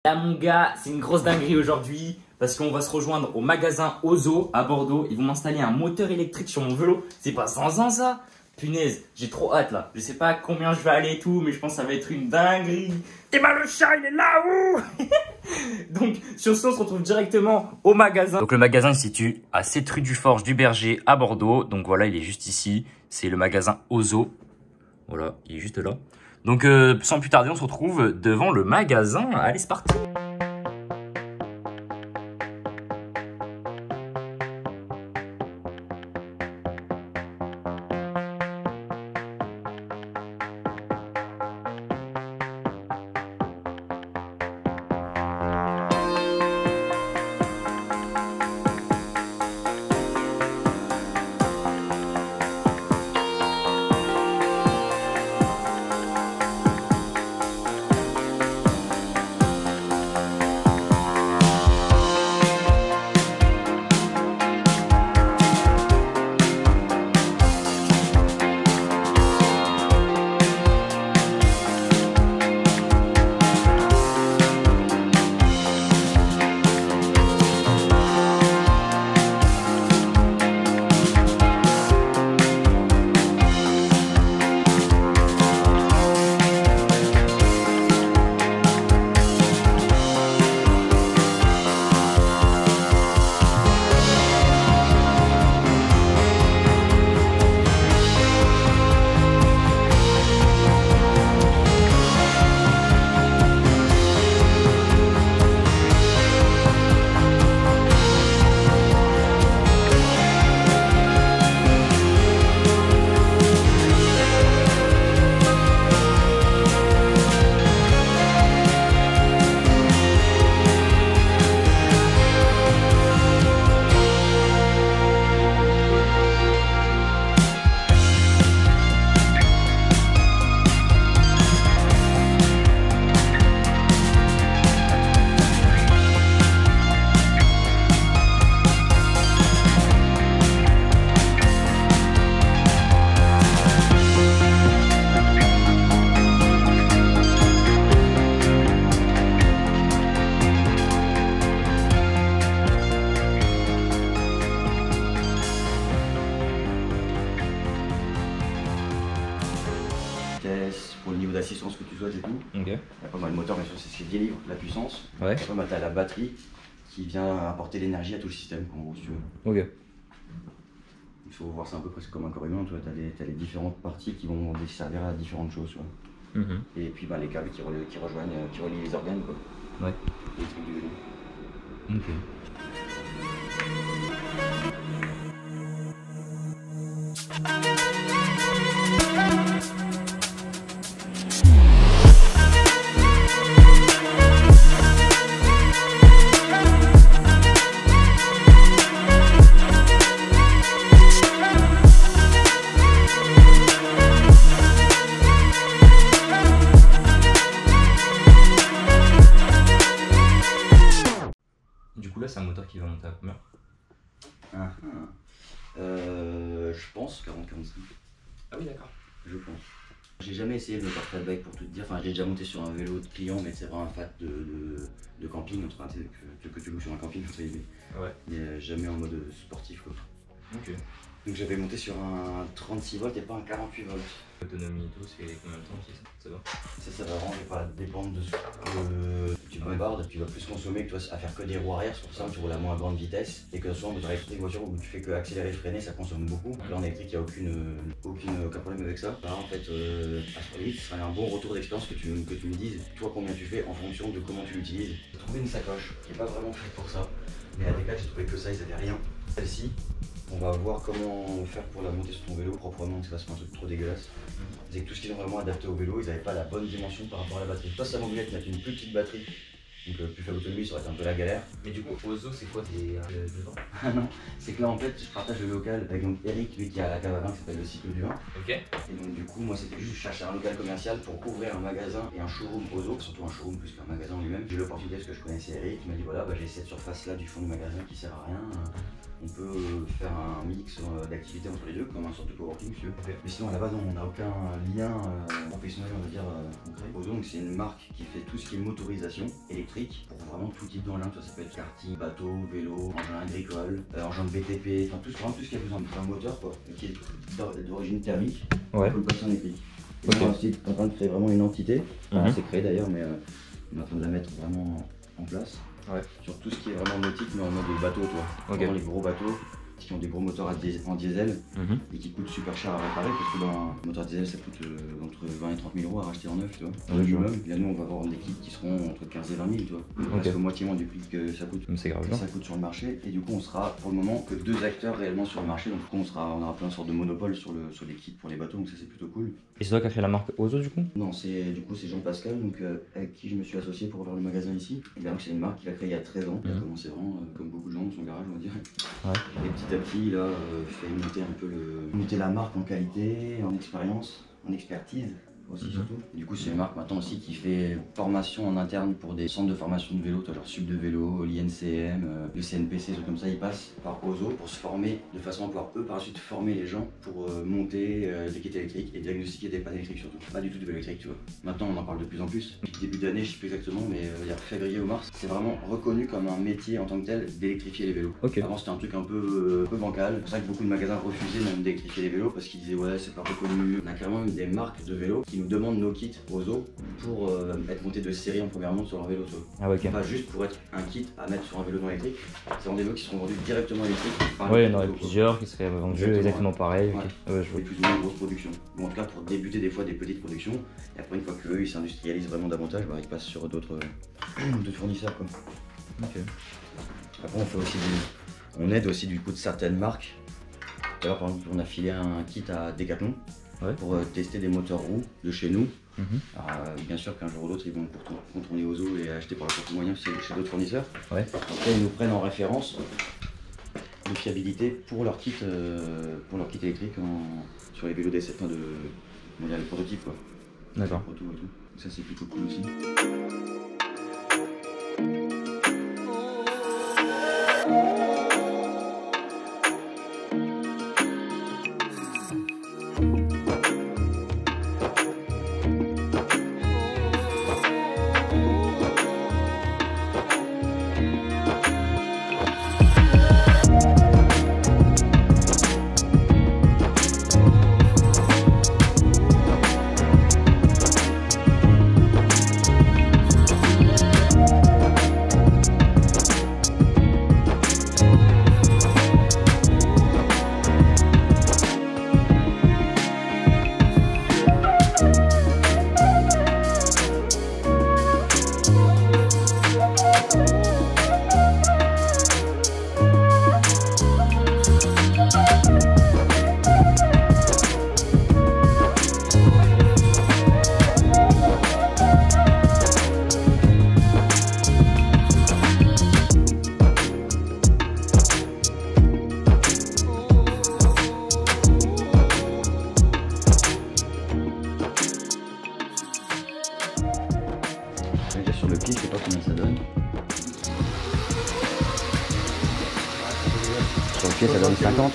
Là mon gars, c'est une grosse dinguerie aujourd'hui parce qu'on va se rejoindre au magasin Ozo à Bordeaux. Ils vont m'installer un moteur électrique sur mon vélo. C'est pas zinzin ça? Punaise, j'ai trop hâte là. Je sais pas combien je vais aller et tout, mais je pense que ça va être une dinguerie. Et bah le chat il est là où? Donc sur ce on se retrouve directement au magasin. Donc le magasin il se situe à 7 rue du Forge du Berger à Bordeaux. Donc voilà, il est juste ici. C'est le magasin Ozo. Voilà, il est juste là. Donc sans plus tarder, on se retrouve devant le magasin. Allez, c'est parti. Pour le niveau d'assistance que tu souhaites et tout. Ok. Il y a pas mal de moteurs, bien sûr, c'est ce qui délivre la puissance. Ouais. Après, bah, tu as la batterie qui vient apporter l'énergie à tout le système, en gros, si tu veux. Ok. Il faut voir ça un peu presque comme un corps humain, tu vois. Tu as les différentes parties qui vont servir à différentes choses, tu vois. Et puis bah, les câbles qui relient les organes, quoi. Ouais. Les trucs du vélo. Ok. Du coup là c'est un moteur qui va monter à combien? Je pense 40-45. Ah oui d'accord. Je pense. J'ai jamais essayé de me faire fat bike pour tout te dire. Enfin, j'ai déjà monté sur un vélo de client, mais c'est vraiment un fat de camping, enfin, que tu loues sur un camping, entre guillemets. Ouais. Mais jamais en mode sportif, quoi. Ok. Donc j'avais monté sur un 36 volts et pas un 48 volts. L'autonomie et tout, c'est combien de temps aussi ça va? Ça va vraiment pas dépendre de ce que tu bombardes. Tu vas plus consommer que toi à faire que des roues arrière, c'est pour ça que tu roules à moins grande vitesse. Et que souvent, dans les voitures où tu fais que accélérer, freiner, ça consomme beaucoup. Là en électrique, il n'y a aucun problème avec ça. Là en fait, à ce limite, ce serait un bon retour d'expérience que tu me dises, toi combien tu fais en fonction de comment tu l'utilises. J'ai trouvé une sacoche qui n'est pas vraiment faite pour ça. Mais à Decathlon, j'ai trouvé que ça, ils n'avaient rien. Celle-ci, on va voir comment faire pour la monter sur ton vélo proprement, c'est pas un truc trop dégueulasse. C'est que tout ce qu'ils ont vraiment adapté au vélo, ils n'avaient pas la bonne dimension par rapport à la batterie. Toi, ça m'oblige de mettre une plus petite batterie Donc plus faible autonomie, ça aurait été un peu la galère. Mais du coup, Ozo, c'est quoi tes devant? Ah non, c'est que là en fait, je partage le local avec donc Eric, lui qui a la cave à vin qui s'appelle le cycle du vin. Ok. Et donc du coup, moi c'était juste chercher un local commercial pour ouvrir un magasin et un showroom Ozo, surtout un showroom plus qu'un magasin en lui-même. J'ai eu l'opportunité parce que je connaissais Eric, il m'a dit voilà, bah, j'ai cette surface là du fond du magasin qui sert à rien. On peut faire un mix d'activités entre les deux, comme un sorte de coworking, monsieur. Okay. Mais sinon, à la base, on n'a aucun lien professionnel, on va dire, concret. Ozo, c'est une marque qui fait tout ce qui est motorisation électrique. électrique pour vraiment tout type d'engin. Ça peut être karting, bateau, vélo, engin agricole, engin de BTP, enfin vraiment tout ce qui a besoin d'un moteur quoi, qui est d'origine thermique, on peut le passer en électrique. Et on est aussi en train de créer vraiment une entité, c'est créé d'ailleurs, mais on est en train de la mettre vraiment en place. Sur tout ce qui est vraiment nautique, mais en mode bateau, toi. Vraiment les gros bateaux qui ont des gros moteurs en diesel et qui coûtent super cher à réparer parce que dans un moteur diesel ça coûte entre 20 et 30 000 euros à racheter en neuf, tu vois. Minimum. Et là nous on va avoir des kits qui seront entre 15 et 20 000, tu vois. Parce que moitié moins du prix que ça coûte. C'est grave. Ça coûte sur le marché et du coup on sera pour le moment que 2 acteurs réellement sur le marché. Donc on aura plein de sortes de monopole sur les kits pour les bateaux, donc ça c'est plutôt cool. Et c'est toi qui as fait la marque Ozo du coup? Non, c'est Jean-Pascal, donc avec qui je me suis associé pour ouvrir le magasin ici. Et bien c'est une marque qu'il a créée il y a 13 ans. Il a commencé vraiment comme beaucoup de gens dans son garage, on va dire. Et petit à petit, là, fait monter un peu monter la marque en qualité, en expérience, en expertise aussi surtout. Et du coup c'est une marque maintenant aussi qui fait formation en interne pour des centres de formation de vélo, genre Sub de vélo, l'INCM, le CNPC, trucs comme ça. Ils passent par Ozo pour se former de façon à pouvoir eux par la suite former les gens pour monter des kits électriques et diagnostiquer des pannes électriques surtout. Pas du tout de vélo électrique, tu vois. Maintenant on en parle de plus en plus. Depuis début d'année, je sais plus exactement, mais il y a février ou mars, c'est vraiment reconnu comme un métier en tant que tel d'électrifier les vélos. Avant c'était un truc un peu bancal. C'est pour ça que beaucoup de magasins refusaient même d'électrifier les vélos parce qu'ils disaient ouais c'est pas reconnu. On a carrément des marques de vélos qui nous demandent nos kits Ozo pour être montés de série en première monte sur leur vélo. Pas juste pour être un kit à mettre sur un vélo non électrique. C'est vraiment des vélos qui seront vendus directement électriques. Ouais, il y en aurait plusieurs qui seraient vendus exactement pareil. Je vois plus ou moins une grosse production. Bon, en tout cas pour débuter des fois des petites productions. Et après une fois qu'eux ils s'industrialisent vraiment davantage, bah, ils passent sur d'autres fournisseurs quoi. Après on fait aussi on aide aussi du coup de certaines marques. D'ailleurs par exemple on a filé un kit à Decathlon pour tester des moteurs roues de chez nous. Alors, bien sûr qu'un jour ou l'autre ils vont contourner Ozo et acheter par leur propre moyen chez d'autres fournisseurs. Après ils nous prennent en référence de fiabilité pour leur kit électrique sur les vélos d'essai, les prototypes quoi. D'accord. Ça c'est plutôt cool aussi. Sur le pied, je sais pas combien ça donne. Sur le pied, ça donne 50.